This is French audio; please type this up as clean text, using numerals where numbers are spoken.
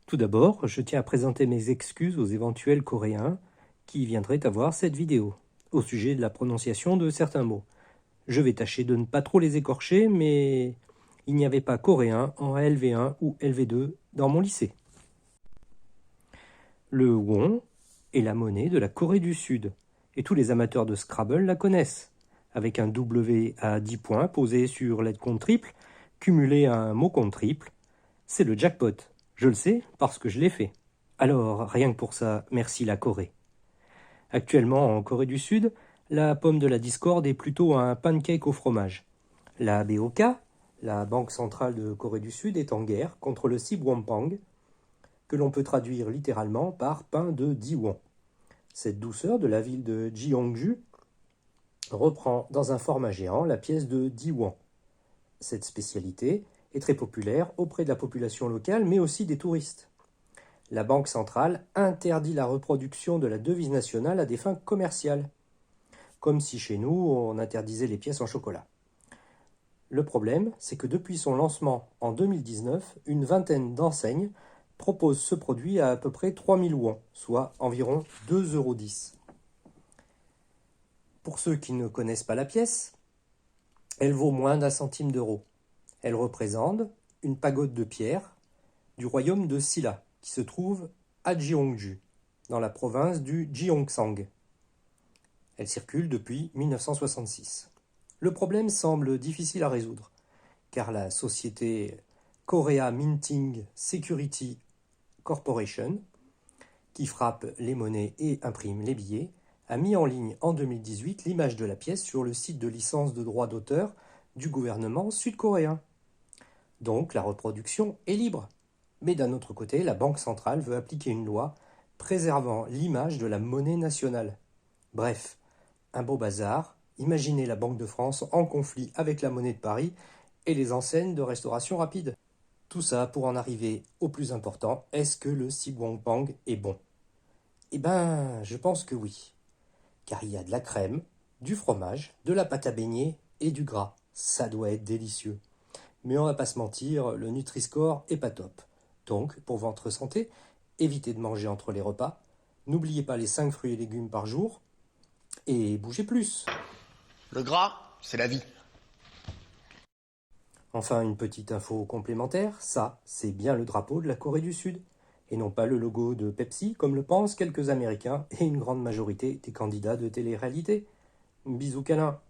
Tout d'abord, je tiens à présenter mes excuses aux éventuels Coréens qui viendraient à voir cette vidéo, au sujet de la prononciation de certains mots. Je vais tâcher de ne pas trop les écorcher, mais il n'y avait pas coréen en LV1 ou LV2 dans mon lycée. Le won est la monnaie de la Corée du Sud, et tous les amateurs de Scrabble la connaissent, avec un W à 10 points posé sur l'aide compte triple, cumulé à un mot compte triple. C'est le jackpot. Je le sais parce que je l'ai fait. Alors, rien que pour ça, merci la Corée. Actuellement, en Corée du Sud, la pomme de la discorde est plutôt un pancake au fromage. La BOK, la Banque centrale de Corée du Sud, est en guerre contre le Sibwompang, que l'on peut traduire littéralement par pain de 10 won. Cette douceur de la ville de Gyeongju reprend dans un format géant la pièce de 10 won. Cette spécialité est très populaire auprès de la population locale, mais aussi des touristes. La Banque centrale interdit la reproduction de la devise nationale à des fins commerciales, comme si chez nous on interdisait les pièces en chocolat. Le problème, c'est que depuis son lancement en 2019, une vingtaine d'enseignes proposent ce produit à peu près 3000 won, soit environ 2,10 €. Pour ceux qui ne connaissent pas la pièce, elle vaut moins d'1 centime d'euro. Elle représente une pagode de pierre du royaume de Silla, qui se trouve à Gyeongju, dans la province du Gyeongsang. Elle circule depuis 1966. Le problème semble difficile à résoudre, car la société Korea Minting Security Corporation, qui frappe les monnaies et imprime les billets, a mis en ligne en 2018 l'image de la pièce sur le site de licence de droit d'auteur du gouvernement sud-coréen. Donc la reproduction est libre. Mais d'un autre côté, la Banque centrale veut appliquer une loi préservant l'image de la monnaie nationale. Bref, un beau bazar. Imaginez la Banque de France en conflit avec la Monnaie de Paris et les enseignes de restauration rapide. Tout ça pour en arriver au plus important, est-ce que le Sibwompang est bon? Eh ben, je pense que oui. Car il y a de la crème, du fromage, de la pâte à beignet et du gras. Ça doit être délicieux. Mais on va pas se mentir, le Nutri-Score est pas top. Donc, pour votre santé, évitez de manger entre les repas. N'oubliez pas les 5 fruits et légumes par jour. Et bougez plus. Le gras, c'est la vie. Enfin, une petite info complémentaire, ça, c'est bien le drapeau de la Corée du Sud, et non pas le logo de Pepsi, comme le pensent quelques Américains et une grande majorité des candidats de télé-réalité. Bisous câlins.